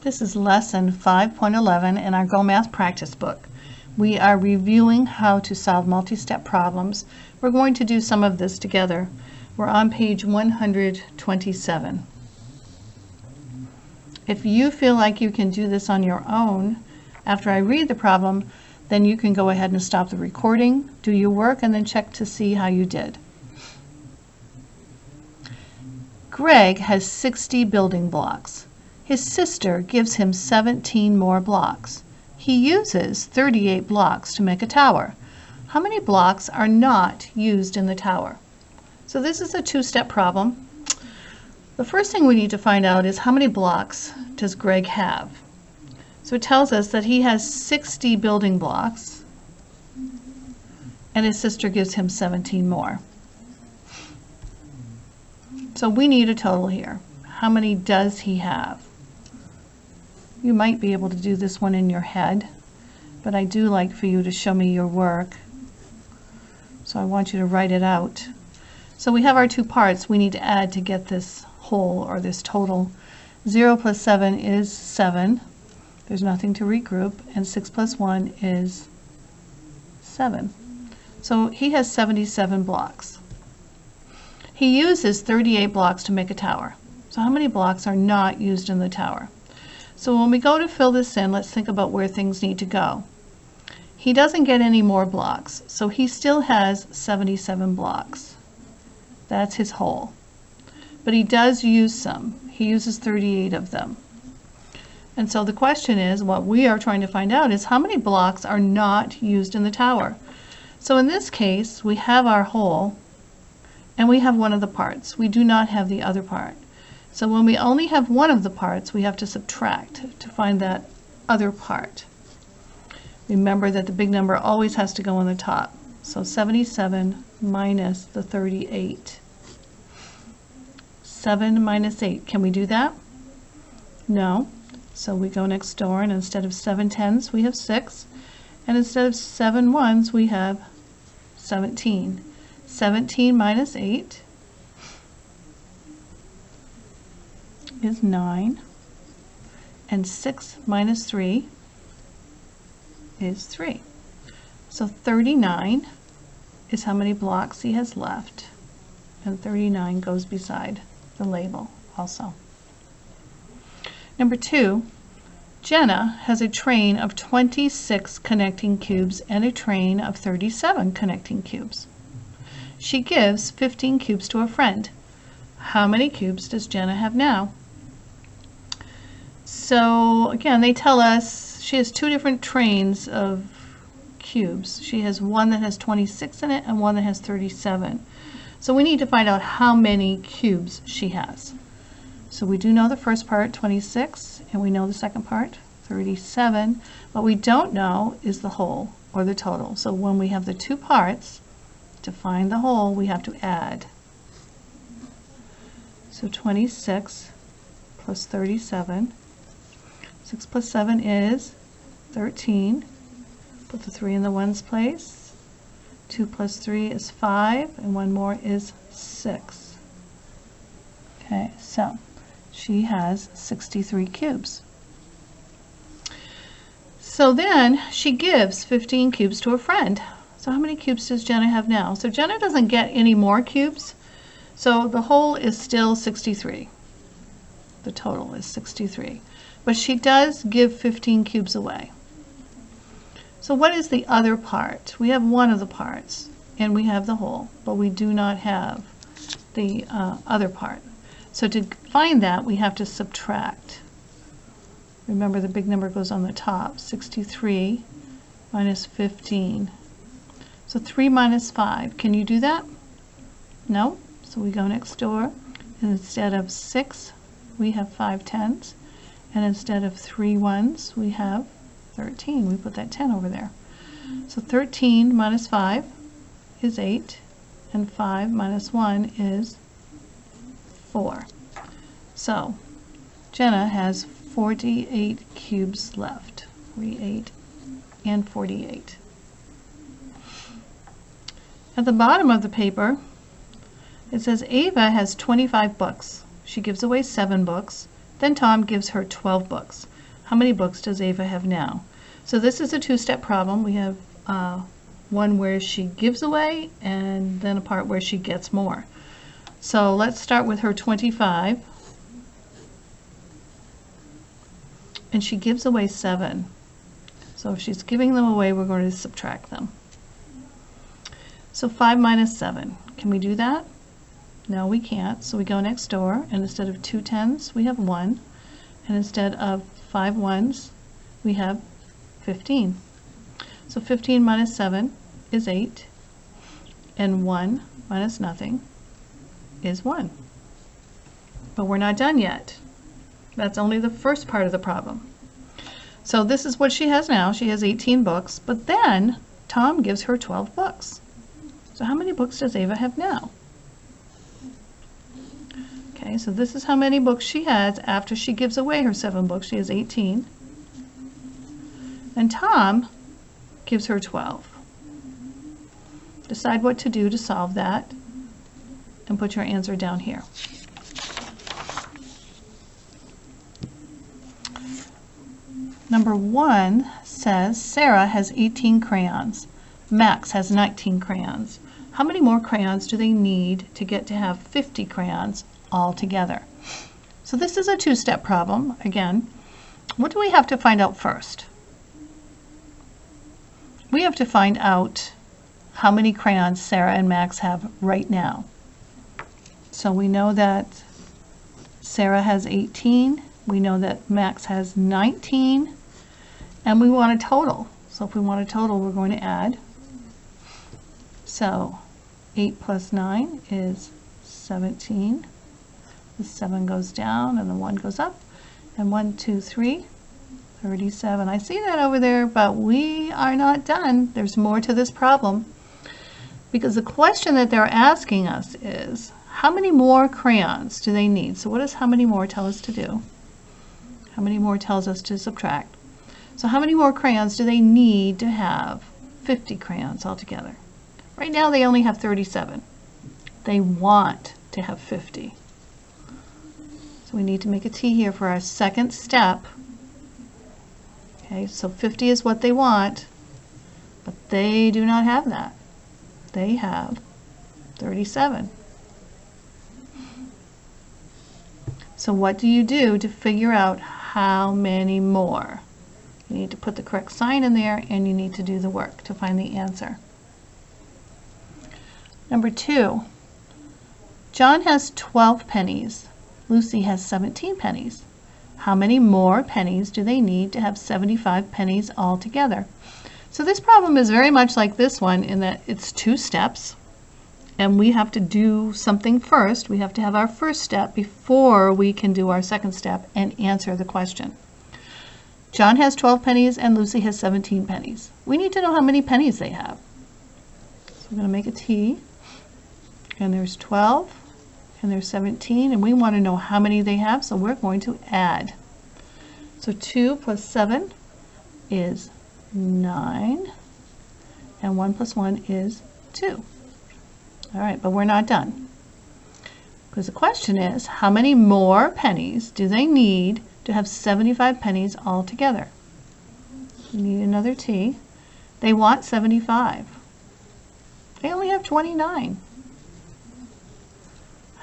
This is lesson 5.11 in our Go Math practice book. We are reviewing how to solve multi-step problems. We're going to do some of this together. We're on page 127. If you feel like you can do this on your own, after I read the problem, then you can go ahead and stop the recording, do your work, and then check to see how you did. Greg has 60 building blocks. His sister gives him 17 more blocks. He uses 38 blocks to make a tower. How many blocks are not used in the tower? So this is a two-step problem. The first thing we need to find out is how many blocks does Greg have? So it tells us that he has 60 building blocks and his sister gives him 17 more. So we need a total here. How many does he have? You might be able to do this one in your head, but I do like for you to show me your work. So I want you to write it out. So we have our two parts we need to add to get this whole or this total. 0 plus 7 is 7. There's nothing to regroup. And 6 plus 1 is 7. So he has 77 blocks. He uses 38 blocks to make a tower. So how many blocks are not used in the tower? So when we go to fill this in, let's think about where things need to go. He doesn't get any more blocks, so he still has 77 blocks. That's his whole. But he does use some. He uses 38 of them. And so the question is, what we are trying to find out is how many blocks are not used in the tower. So in this case, we have our whole, and we have one of the parts. We do not have the other part. So when we only have one of the parts, we have to subtract to find that other part. Remember that the big number always has to go on the top. So 77 minus the 38. 7 minus 8. Can we do that? No. So we go next door, and instead of 7 tens, we have 6. And instead of 7 ones, we have 17. 17 minus 8 is 9, and 6 minus 3 is 3. So 39 is how many blocks he has left, and 39 goes beside the label also. Number 2, Jenna has a train of 26 connecting cubes and a train of 37 connecting cubes. She gives 15 cubes to a friend. How many cubes does Jenna have now? So again, they tell us she has two different trains of cubes. She has one that has 26 in it and one that has 37. So we need to find out how many cubes she has. So we do know the first part, 26, and we know the second part, 37. What we don't know is the whole or the total. So when we have the two parts, to find the whole, we have to add. So 26 plus 37. 6 plus 7 is 13. Put the 3 in the ones place. 2 plus 3 is 5, and 1 more is 6. Okay, so she has 63 cubes. So then she gives 15 cubes to a friend. So how many cubes does Jenna have now? So Jenna doesn't get any more cubes, so the whole is still 63. The total is 63. But she does give 15 cubes away. So what is the other part? We have one of the parts, and we have the whole, but we do not have the other part. So to find that, we have to subtract. Remember, the big number goes on the top. 63 minus 15. So 3 minus 5. Can you do that? No. So we go next door, and instead of 6, we have 5 tens. And instead of 3 ones, we have 13. We put that 10 over there. So 13 minus 5 is 8, and 5 minus 1 is 4. So Jenna has 48 cubes left. 48 and 48. At the bottom of the paper, it says Ava has 25 books. She gives away 7 books. Then Tom gives her 12 books. How many books does Ava have now? So this is a two-step problem. We have one where she gives away and then a part where she gets more. So let's start with her 25. And she gives away 7. So if she's giving them away, we're going to subtract them. So 5 minus 7. Can we do that? No, we can't. So we go next door, and instead of 2 10s, we have 1. And instead of 5 1s, we have 15. So 15 minus 7 is 8. And 1 minus nothing is 1. But we're not done yet. That's only the first part of the problem. So this is what she has now. She has 18 books, but then Tom gives her 12 books. So how many books does Ava have now? Okay, so this is how many books she has after she gives away her 7 books. She has 18. And Tom gives her 12. Decide what to do to solve that and put your answer down here. Number 1 says Sarah has 18 crayons. Max has 19 crayons. How many more crayons do they need to get to have 50 crayons all together? So this is a two-step problem. Again, what do we have to find out first? We have to find out how many crayons Sarah and Max have right now. So we know that Sarah has 18. We know that Max has 19. And we want a total. So if we want a total, we're going to add. So 8 plus 9 is 17. The 7 goes down and the 1 goes up. And 1, 2, 3, 37. I see that over there, but we are not done. There's more to this problem. Because the question that they're asking us is, how many more crayons do they need? So what does how many more tell us to do? How many more tells us to subtract? So how many more crayons do they need to have 50 crayons altogether? Right now they only have 37. They want to have 50. So we need to make a T here for our second step. Okay, so 50 is what they want, but they do not have that. They have 37. So what do you do to figure out how many more? You need to put the correct sign in there, and you need to do the work to find the answer. Number 2, John has 12 pennies. Lucy has 17 pennies. How many more pennies do they need to have 75 pennies altogether? So this problem is very much like this one in that it's 2 steps, and we have to do something first. We have to have our first step before we can do our second step and answer the question. John has 12 pennies and Lucy has 17 pennies. We need to know how many pennies they have. So we're going to make a T, and there's 12 and there's 17, and we want to know how many they have, so we're going to add. So 2 plus 7 is 9, and 1 plus 1 is 2. All right, but we're not done. Because the question is, how many more pennies do they need to have 75 pennies altogether? We need another T. They want 75. They only have 29.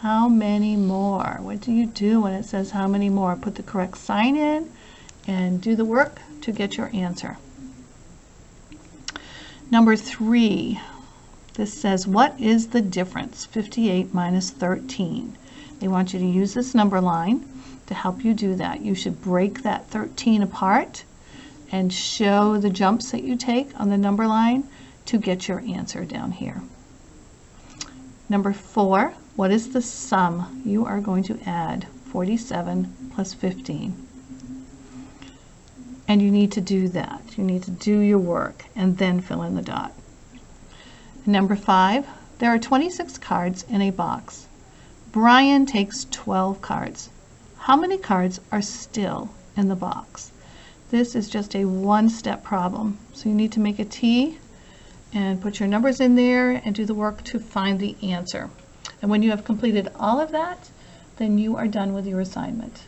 How many more? What do you do when it says how many more? Put the correct sign in and do the work to get your answer. Number 3. This says, what is the difference? 58 minus 13. They want you to use this number line to help you do that. You should break that 13 apart and show the jumps that you take on the number line to get your answer down here. Number 4, what is the sum? You are going to add 47 plus 15. And you need to do that. You need to do your work and then fill in the dot. Number 5, there are 26 cards in a box. Brian takes 12 cards. How many cards are still in the box? This is just a one-step problem. So you need to make a T and put your numbers in there and do the work to find the answer. And when you have completed all of that, then you are done with your assignment.